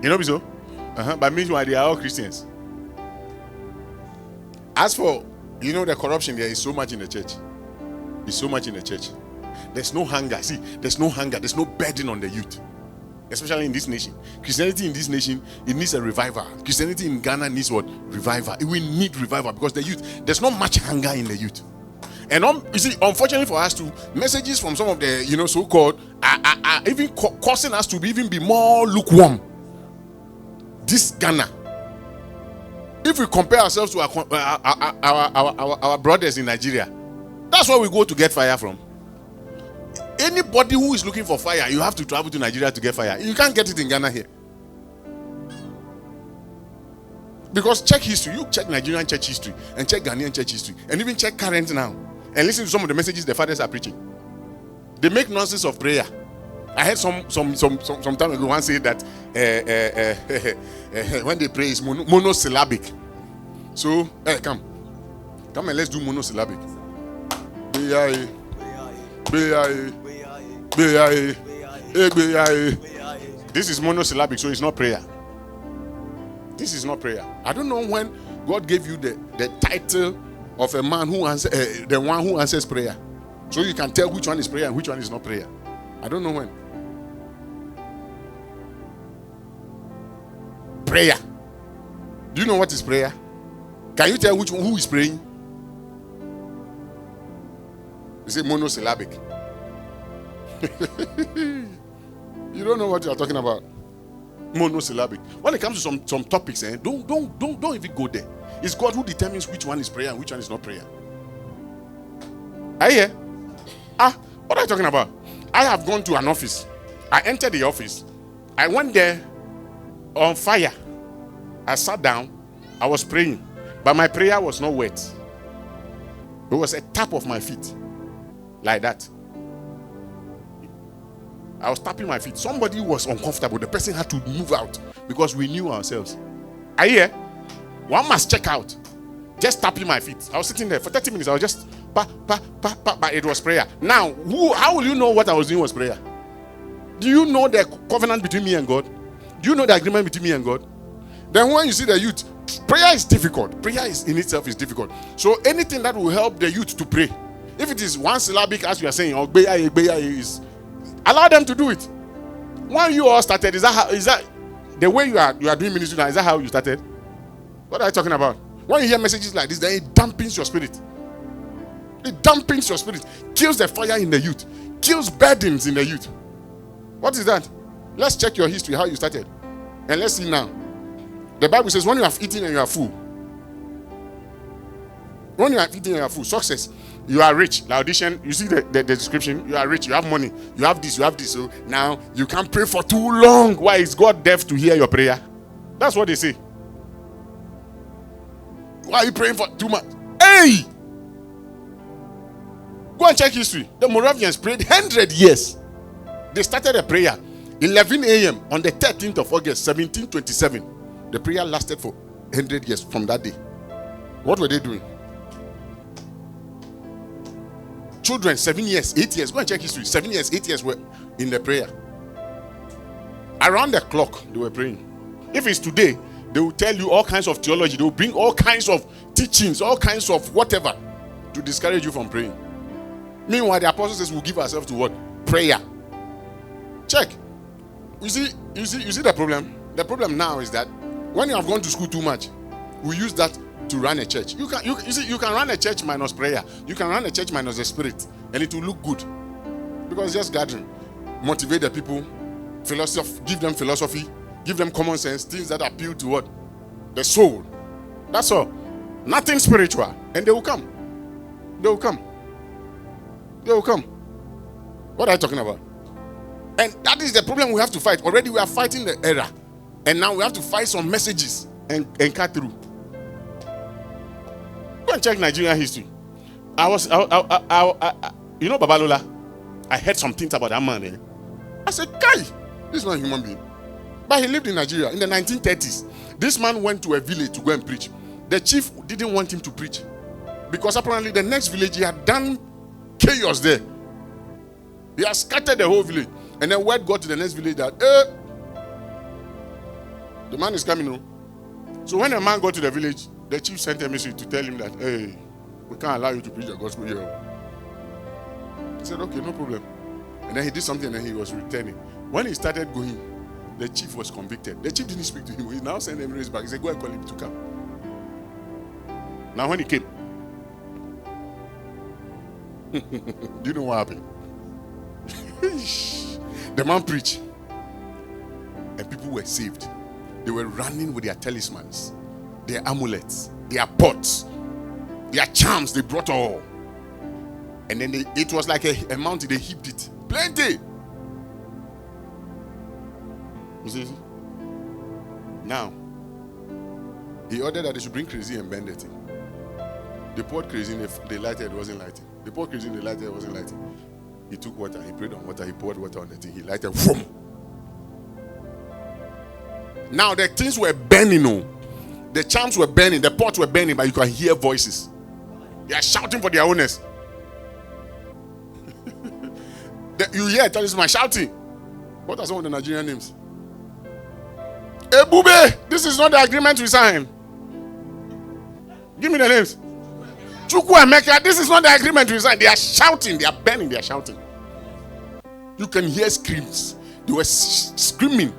You know so? But meanwhile, they are all Christians. As for, the corruption, there is so much in the church. There's so much in the church. There's no hunger. See, there's no hunger. There's no burden on the youth. Especially in this nation. Christianity in this nation, it needs a revival. Christianity in Ghana needs what? Revival. It will need revival because the youth, there's not much hunger in the youth. And you see, unfortunately for us too, messages from some of the, so-called, are even causing us to even be more lukewarm. This Ghana, if we compare ourselves to our brothers in Nigeria, that's where we go to get fire from. Anybody who is looking for fire, you have to travel to Nigeria to get fire. You can't get it in Ghana here. Because check history, you check Nigerian church history and check Ghanaian church history and even check current now and listen to some of the messages the fathers are preaching. They make nonsense of prayer. I heard some time ago one say that when they pray is monosyllabic. So come and let's do monosyllabic. This is monosyllabic, so it's not prayer. This is not prayer. I don't know when God gave you the title of a man who answers, the one who answers prayer, so you can tell which one is prayer and which one is not prayer. I don't know when. Prayer. Do you know what is prayer? Can you tell who is praying? You say monosyllabic. You don't know what you are talking about. Monosyllabic. When it comes to some topics, don't even go there. It's God who determines which one is prayer and which one is not prayer. Are you here? What are you talking about? I have gone to an office. I entered the office. I went there on fire. I sat down. I was praying, but my prayer was not wet. It was a tap of my feet, like that. I was tapping my feet. Somebody was uncomfortable. The person had to move out because we knew ourselves. Are you here? One must check out. Just tapping my feet. I was sitting there for 30 minutes. I was just but it was prayer. Now, how will you know what I was doing was prayer? Do you know the covenant between me and God? Do you know the agreement between me and God? Then when you see the youth, prayer is difficult. Prayer is in itself is difficult. So anything that will help the youth to pray, if it is one syllabic, as we are saying, or is, allow them to do it. When you all started, is that the way you are doing ministry now? Is that how you started? What are you talking about? When you hear messages like this, then it dampens your spirit. It dampens your spirit, kills the fire in the youth, kills burdens in the youth. What is that? Let's check your history, how you started. And let's see now. The Bible says when you have eaten and you are full. When you have eaten and you are full, success. You are rich. The audition, you see the description. You are rich, you have money, you have this. So now you can't pray for too long. Why is God deaf to hear your prayer? That's what they say. Why are you praying for too much? Hey! Go and check history. The Moravians prayed 100 years. They started a prayer 11 a.m. on the 13th of August 1727. The prayer lasted for 100 years from that day. What were they doing? Children, 7 years, 8 years. Go and check history. 7 years, 8 years were in the prayer. Around the clock, they were praying. If it's today, they will tell you all kinds of theology. They will bring all kinds of teachings, all kinds of whatever to discourage you from praying. Meanwhile, the apostles says we'll give ourselves to what? Prayer. Check. You see the problem? The problem now is that when you have gone to school too much, we use that to run a church. You can run a church minus prayer. You can run a church minus the spirit, and it will look good. Because it's just gathering. Motivate the people, give them philosophy, give them common sense, things that appeal to what? The soul. That's all. Nothing spiritual. And they will come. They will come. They will come. What are you talking about? And that is the problem we have to fight. Already we are fighting the error. And now we have to fight some messages and cut through. Go and check Nigerian history. You know Babalola? I heard some things about that man. I said, Kai, this is not a human being. But he lived in Nigeria in the 1930s. This man went to a village to go and preach. The chief didn't want him to preach. Because apparently the next village, he had done chaos there. He had scattered the whole village. And then word got to the next village that, The man is coming home. So when the man got to the village, the chief sent a message to tell him that, hey, we can't allow you to preach the gospel here. He said, okay, no problem. And then he did something and he was returning. When he started going, the chief was convicted. The chief didn't speak to him. He now sent him back. He said, go and call him to come. Now when he came, do you know what happened? The man preached. And people were saved. They were running with their talismans, their amulets, their pots, their charms. They brought all. And then it was like a mountain. They heaped it. Plenty. You see? Now, he ordered that they should bring kerosene and burn the thing. They poured kerosene, they lighted, it wasn't lighting. They poured kerosene, they lighted, it wasn't lighting. He took water, he prayed on water, he poured water on the thing, he lighted, boom. Now the things were burning, oh. The charms were burning, the pots were burning, but you can hear voices. They are shouting for their owners. You hear talisman shouting. What are some of the Nigerian names? Ebube, this is not the agreement we signed. Give me the names. Chukwu Emeka, this is not the agreement we signed. They are shouting, they are burning, they are shouting. You can hear screams. They were screaming.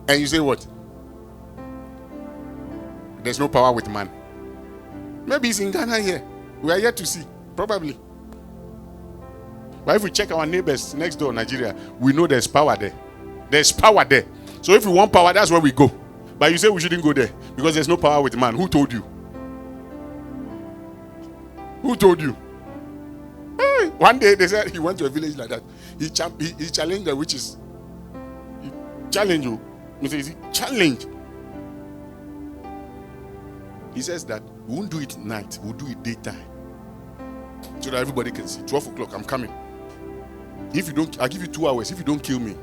And you say what? There's no power with man. Maybe it's in Ghana here. We are yet to see. Probably. But if we check our neighbors next door, Nigeria, we know there's power there. There's power there. So if we want power, that's where we go. But you say we shouldn't go there because there's no power with man. Who told you? Who told you? Hey, one day they said he went to a village like that. He challenged the witches. He challenged you. He says, challenge. He says that we won't do it night, we'll do it daytime. So that everybody can see. 12 o'clock, I'm coming. If you don't, I'll give you 2 hours. If you don't kill me,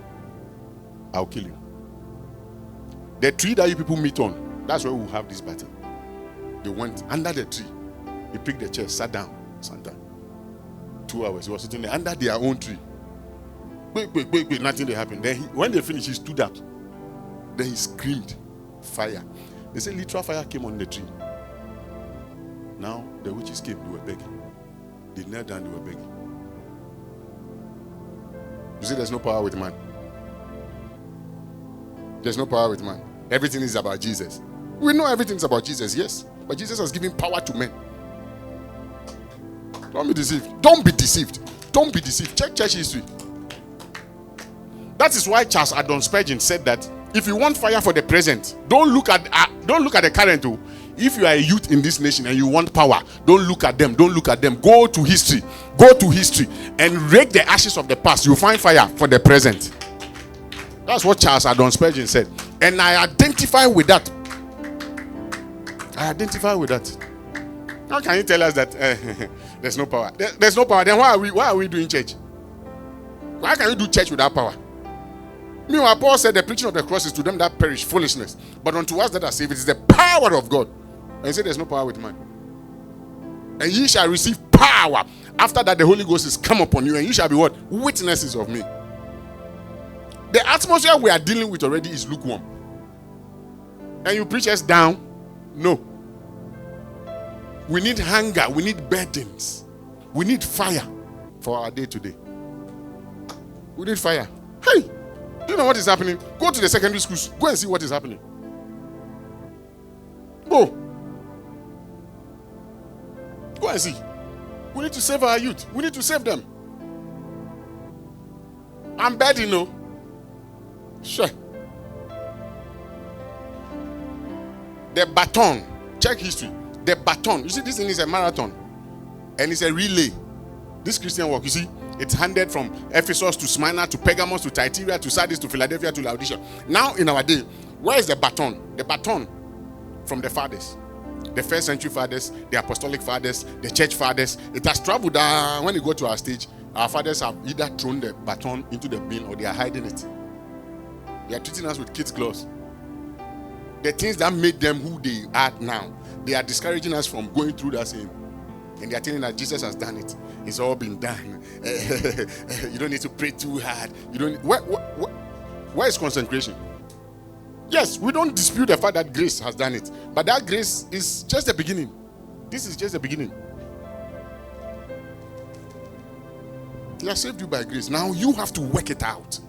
I'll kill you. The tree that you people meet on, that's where we'll have this battle. They went under the tree. He picked the chair, sat down, Santa. 2 hours. He was sitting there under their own tree. Wait, nothing happened. Then when they finished, he stood up. Then he screamed, fire. They said literal fire came on the tree. Now the witches came, they were begging. They knelt down, they were begging. You see, there's no power with man. There's no power with man. Everything is about Jesus. We know everything's about Jesus, yes. But Jesus has given power to men. Don't be deceived. Don't be deceived. Don't be deceived. Check church history. That is why Charles Adon Spurgeon said that if you want fire for the present, don't look at the current. Oh. If you are a youth in this nation and you want power, don't look at them. Don't look at them. Go to history. Go to history and rake the ashes of the past. You'll find fire for the present. That's what Charles Adon Spurgeon said. And I identify with that. I identify with that. How can you tell us that there's no power? There's no power. Then why are we doing church? Why can you do church without power? Meanwhile, Paul said the preaching of the cross is to them that perish foolishness. But unto us that are saved, it is the power of God. And he said there's no power with man. And ye shall receive power. After that, the Holy Ghost is come upon you, and you shall be what? Witnesses of me. The atmosphere we are dealing with already is lukewarm. And you preach us down? No. We need hunger. We need burdens. We need fire for our day to day. We need fire. Hey! Do you know what is happening? Go to the secondary schools. Go and see what is happening. Go. Go and see. We need to save our youth. We need to save them. I'm bad, you know. Sure. The baton. Check history. The baton. You see, this thing is a marathon. And it's a relay. This Christian work, you see, it's handed from Ephesus to Smyrna to Pergamos to Thyatira to Sardis to Philadelphia to Laodicea. Now in our day, where is the baton? The baton from the fathers. The first century fathers, the apostolic fathers, the church fathers. It has traveled down. When you go to our stage, our fathers have either thrown the baton into the bin or they are hiding it. They are treating us with kids' gloves. The things that made them who they are now, they are discouraging us from going through that same. And they are telling that Jesus has done it. It's all been done. You don't need to pray too hard. You don't. Where is consecration? Yes, we don't dispute the fact that grace has done it, but that grace is just the beginning. This is just the beginning. He has saved you by grace. Now you have to work it out.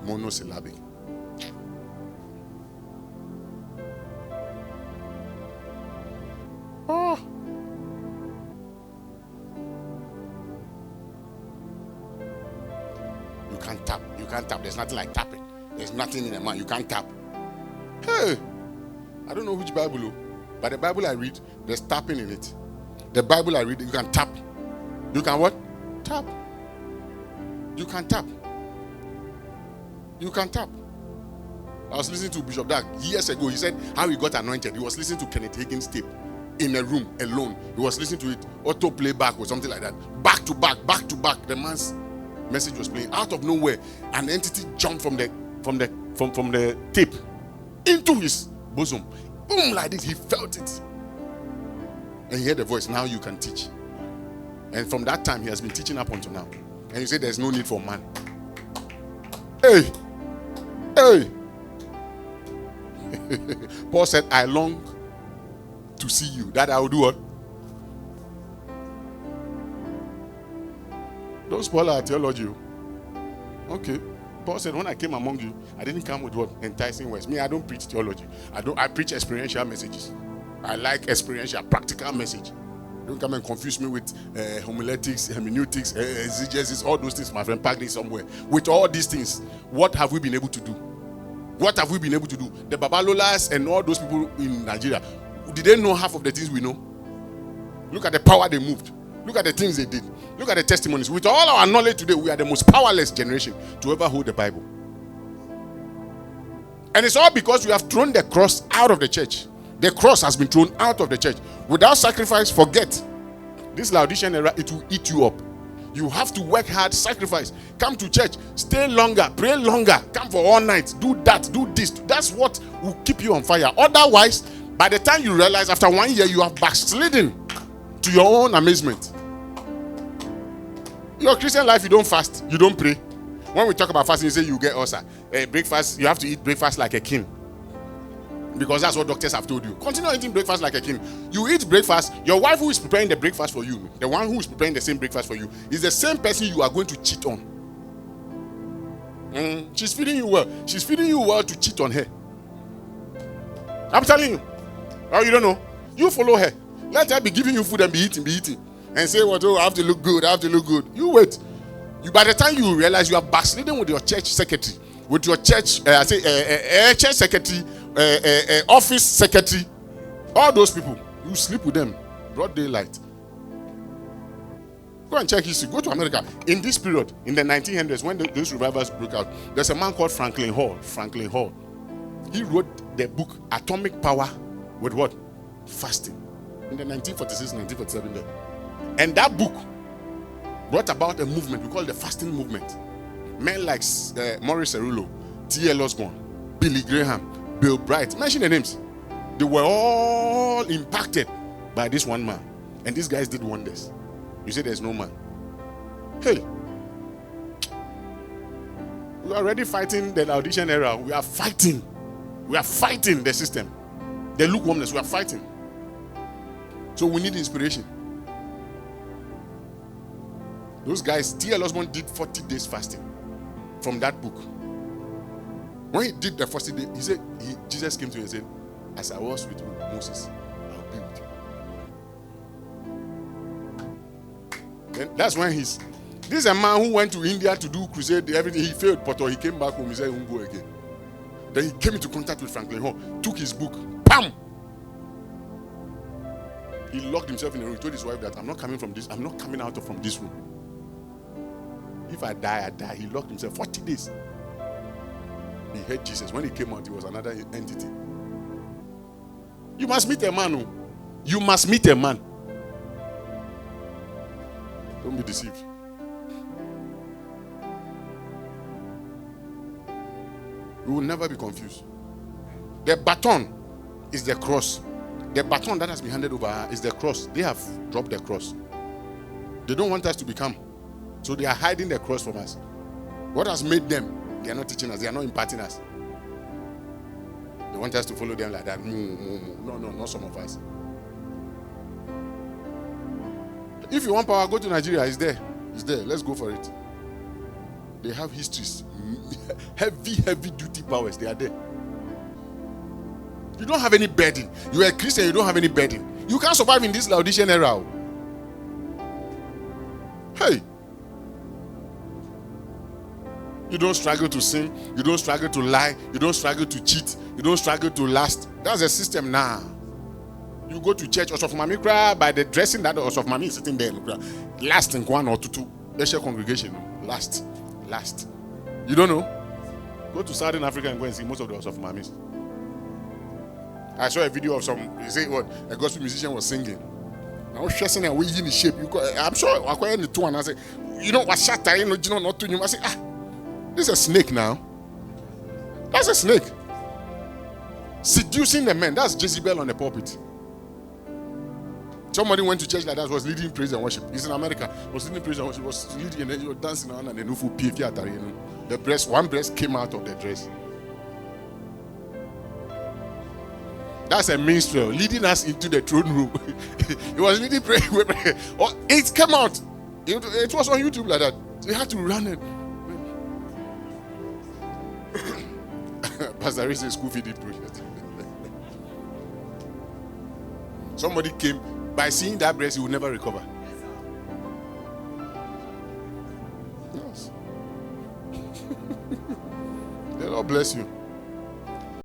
Monosyllabic. Oh. You can't tap. You can't tap. There's nothing like tapping. There's nothing in the mind. You can't tap. Hey, I don't know which Bible, but the Bible I read, there's tapping in it. The Bible I read, you can tap. You can what? Tap. You can tap. You can tap. I was listening to Bishop Dag years ago. He said how he got anointed. He was listening to Kenneth Hagin's tape in a room alone. He was listening to it auto playback or something like that. Back to back, back to back. The man's message was playing. Out of nowhere, an entity jumped from the tape into his bosom. Boom, like this. He felt it. And he heard the voice. Now you can teach. And from that time, he has been teaching up until now. And he said there's no need for man. Hey. Hey. Paul said, I long to see you. That I will do what? Don't spoil our theology. Okay. Paul said, when I came among you, I didn't come with what? Enticing words. Me, I don't preach theology. I preach experiential messages. I like experiential, practical message. Don't come and confuse me with homiletics, hermeneutics, exegesis, all those things, my friend. Pack this somewhere. With all these things, what have we been able to do? What have we been able to do? The Babalolas and all those people in Nigeria, did they know half of the things we know? Look at the power they moved. Look at the things they did. Look at the testimonies. With all our knowledge today, we are the most powerless generation to ever hold the Bible. And it's all because we have thrown the cross out of the church. The cross has been thrown out of the church. Without sacrifice, forget. This Laodicean era, it will eat you up. You have to work hard, sacrifice. Come to church, stay longer, pray longer, come for all night, do that, do this. That's what will keep you on fire. Otherwise, by the time you realize after 1 year, you have backslidden to your own amazement. Your Christian life, you don't fast, you don't pray. When we talk about fasting, you say you get ulcer. Breakfast, you have to eat breakfast like a king. Because that's what doctors have told you. Continue eating breakfast like a king. You eat breakfast, your wife who is preparing the breakfast for you, the one who is preparing the same breakfast for you, is the same person you are going to cheat on. She's feeding you well. She's feeding you well to cheat on her. I'm telling you. Oh, you don't know? You follow her. Let her be giving you food and be eating. And say, what? Oh, I have to look good. You wait. By the time you realize you are backsliding with your church secretary, with your church, church secretary, office secretary, all those people, you sleep with them, broad daylight. Go and check history. Go to America. In this period, in the 1900s, when those revivals broke out, there's a man called Franklin Hall. He wrote the book Atomic Power with what? Fasting. In the 1946, 1947 there. And that book brought about a movement we call the fasting movement. Men like Maurice Cerullo, T.L. Osborne, Billy Graham, Bill Bright, mention the names. They were all impacted by this one man. And these guys did wonders. You say there's no man. Hey, we are already fighting the Laodicean era. We are fighting the system. The lukewarmness, we are fighting. So we need inspiration. Those guys, T.L. Osborne did 40 days fasting from that book. When he did the 40 days, he said, Jesus came to him and said, as I was with Moses, I'll be with you. And that's when this is a man who went to India to do crusade, everything. He failed, but he came back home, he said, he won't go again. Then he came into contact with Franklin Hall, took his book, bam! He locked himself in a room. He told his wife that I'm not coming out from this room. If I die, I die. He locked himself 40 days. He heard Jesus. When he came out, he was another entity. You must meet a man. You must meet a man. Don't be deceived. You will never be confused. The baton is the cross. The baton that has been handed over is the cross. They have dropped the cross. They don't want us to become. So they are hiding the cross from us. What has made them? They are not teaching us. They are not imparting us. They want us to follow them like that. No, not some of us. If you want power, go to Nigeria. It's there. It's there. Let's go for it. They have histories. Heavy duty powers. They are there. You don't have any burden. You are a Christian, you don't have any burden. You can't survive in this Laodicean era. Hey. You don't struggle to sin. You don't struggle to lie. You don't struggle to cheat. You don't struggle to lust. That's the system now. You go to church, Osofo Mami cry by the dressing that Osofo Mami is sitting there. Last in one or two. Special congregation. Last. You don't know? Go to Southern Africa and go and see most of the Osofo Mamis. I saw a video of you say what a gospel musician was singing. I was stressing and we in the shape. I'm sure I quite the two and I say, you know what shut I not to you. I say, this is a snake now. That's a snake. Seducing the men. That's Jezebel on the pulpit. Somebody went to church like that, was leading praise and worship. He's in America. Was leading praise and worship. Was leading and then he was dancing around and then the breast, one breast came out of the dress. That's a minstrel leading us into the throne room. He was leading prayer. It came out. It was on YouTube like that. They had to run it. Pastor Reese school feeding project. Somebody came, by seeing that breast, he will never recover. Yes. The Lord bless you.